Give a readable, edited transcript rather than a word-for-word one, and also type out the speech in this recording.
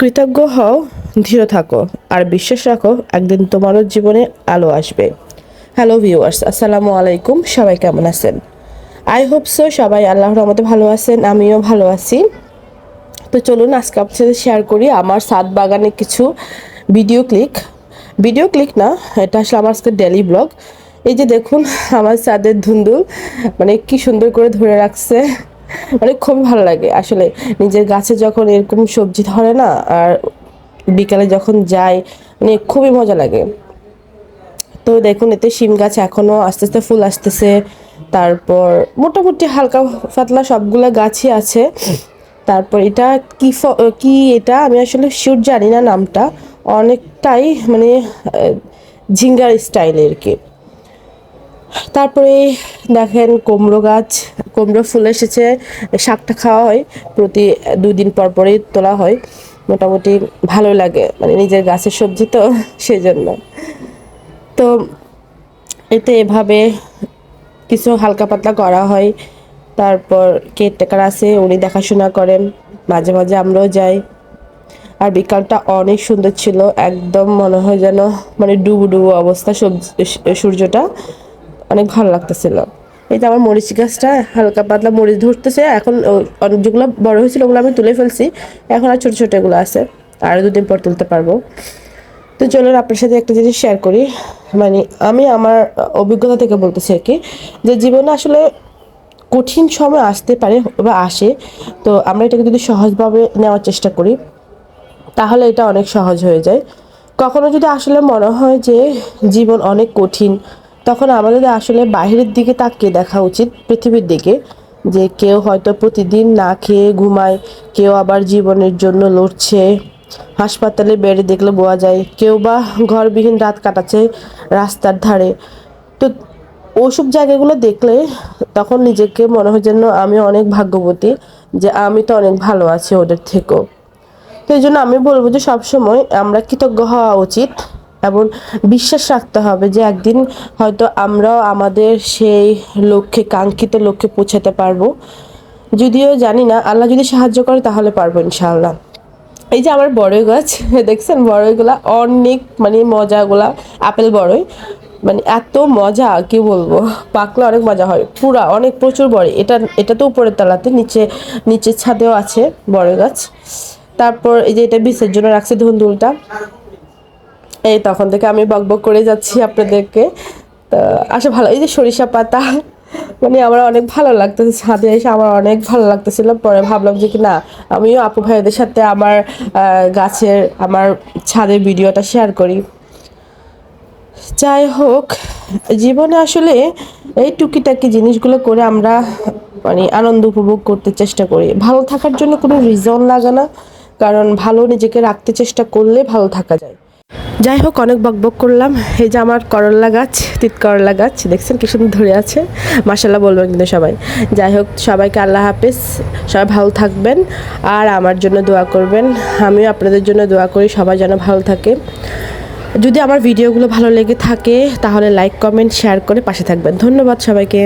কৃতজ্ঞ হও, ধীর থাকো, আর বিশ্বাস রাখো একদিন তোমারও জীবনে আলো আসবে। হ্যালো ভিউয়ার্স, আসসালামু আলাইকুম। সবাই কেমন আছেন? আই হোপ সো সবাই আল্লাহর রহমতে ভালো আছেন, আমিও ভালো আছি। তো চলুন আজকে আপনার সাথে শেয়ার করি আমার ছাদ বাগানে কিছু ভিডিও ক্লিক না, এটা আসলে আমার আজকে ডেইলি ব্লগ। এই যে দেখুন আমার ছাদের ধুন্দুল, মানে কি সুন্দর করে ধরে রাখছে। মানে খুবই ভালো লাগে আসলে নিজের গাছে যখন এরকম সবজি ধরে না, আর বিকালে যখন যাই, মানে খুবই মজা লাগে। তো দেখুন এতে শিম গাছ এখনো আস্তে আস্তে ফুল আসতেছে। তারপর মোটামুটি হালকা পাতলা সবগুলো গাছই আছে। তারপর এটা কি এটা আমি আসলে শিওর জানি না নামটা। অনেকটাই মানে ঝিঙ্গার স্টাইলের কি। তারপরে দেখেন কুমড়ো গাছ, কুমড়ো ফুল এসেছে। শাকটা খাওয়া হয় প্রতি 2 দিন পর পরই তোলা হয়। মোটামুটি ভালো লাগে, মানে নিজের গাছের সবজি তো সেজন্য। তো এতে এভাবে কিছু হালকা পাতলা করা হয়। তারপর কেয়ারটেকার আছে, উনি দেখাশোনা করেন, মাঝে মাঝে আমরাও যাই। আর বিকালটা অনেক সুন্দর ছিল, একদম মনে হয় যেন মানে ডুবু ডুবু অবস্থা, সূর্যটা অনেক ভালো লাগতেছিল। এই যে আমার মরিচ গাছটা হালকা পাতলা মরিচ ধরতেছে এখন। অনেক যেগুলো বড় হয়েছিল ওগুলো আমি তুলে ফেলছি, এখন আর ছোট ছোট এগুলো আছে, আর 2 দিন পর তুলতে পারবো। তো চলুন আপনার সাথে একটা জিনিস শেয়ার করি। মানে আমি আমার অভিজ্ঞতা থেকে বলতেছি আর কি, যে জীবনে আসলে কঠিন সময় আসতে পারে বা আসে। তো আমরা এটাকে যদি সহজভাবে নেওয়ার চেষ্টা করি তাহলে এটা অনেক সহজ হয়ে যায়। কখনো যদি আসলে মনে হয় যে জীবন অনেক কঠিন, তখন আমাদের আসলে বাইরের দিকে তাকিয়ে দেখা উচিত, পৃথিবীর দিকে। যে কেউ হয়তো প্রতিদিন না খেয়ে ঘুমায়, কেউ আবার জীবনের জন্য লড়ছে। হাসপাতালে বেডে দেখলে বোঝা যায়, কেউ বা ঘরবিহীন রাত কাটাচ্ছে রাস্তার ধারে। তো ওসব জায়গাগুলো দেখলে তখন নিজেকে মনে হয় যেন আমি অনেক ভাগ্যবতী, যে আমি তো অনেক ভালো আছি ওদের থেকেও। তো এই জন্য আমি বলবো যে সবসময় আমরা কৃতজ্ঞ হওয়া উচিত, এবং বিশ্বাস রাখতে হবে যে একদিন হয়তো আমরাও আমাদের সেই কাঙ্ক্ষিত লক্ষ্যে পৌঁছাতে পারবো। যদিও জানি না, আল্লাহ যদি সাহায্য করে তাহলে পারবো ইনশাআল্লাহ। এই যে আমার বড়ই গাছ দেখছেন, বড়ইগুলা অনেক মানে মজাগুলা, আপেল বড়ই, মানে এত মজা কি বলবো। পাকলে অনেক মজা হয়, পুরা অনেক প্রচুর বড়। এটা তো উপরের তলাতে, নিচের ছাদেও আছে বড় গাছ। তারপর এই যে এটা বিষের জন্য রাখছি ধুন্দুলটা। এই তখন থেকে আমি বকবক করে যাচ্ছি আপনাদেরকে। তো আসলে ভালো, এই যে সরিষা পাতা, মানে আমার অনেক ভালো লাগতেছে, ছাদে এসে আমার অনেক ভালো লাগতেছিল। পরে ভাবলাম যে কি না, আমিও আপু ভাইদের সাথে আমার গাছের, আমার ছাদের ভিডিওটা শেয়ার করি। যাই হোক, জীবনে আসলে এই টুকিটাকি জিনিসগুলো করে আমরা মানে আনন্দ উপভোগ করতে চেষ্টা করি। ভালো থাকার জন্য কোনো রিজন লাগে না, কারণ ভালো নিজেকে রাখতে চেষ্টা করলে ভালো থাকা যায়। যাই হোক, অনেক বকবক করলাম। এই যে আমার করল্লা গাছ, তিত করল্লা গাছ দেখছেন কি সুন্দর ধরে আছে, মাশাল্লাহ বলবেন কিন্তু সবাই। যাই হোক, সবাইকে আল্লাহ হাফেজ, সবাই ভালো থাকবেন, আর আমার জন্য দোয়া করবেন। আমিও আপনাদের জন্য দোয়া করি সবাই যেন ভালো থাকে। যদি আমার ভিডিওগুলো ভালো লেগে থাকে তাহলে লাইক কমেন্ট শেয়ার করে পাশে থাকবেন। ধন্যবাদ সবাইকে।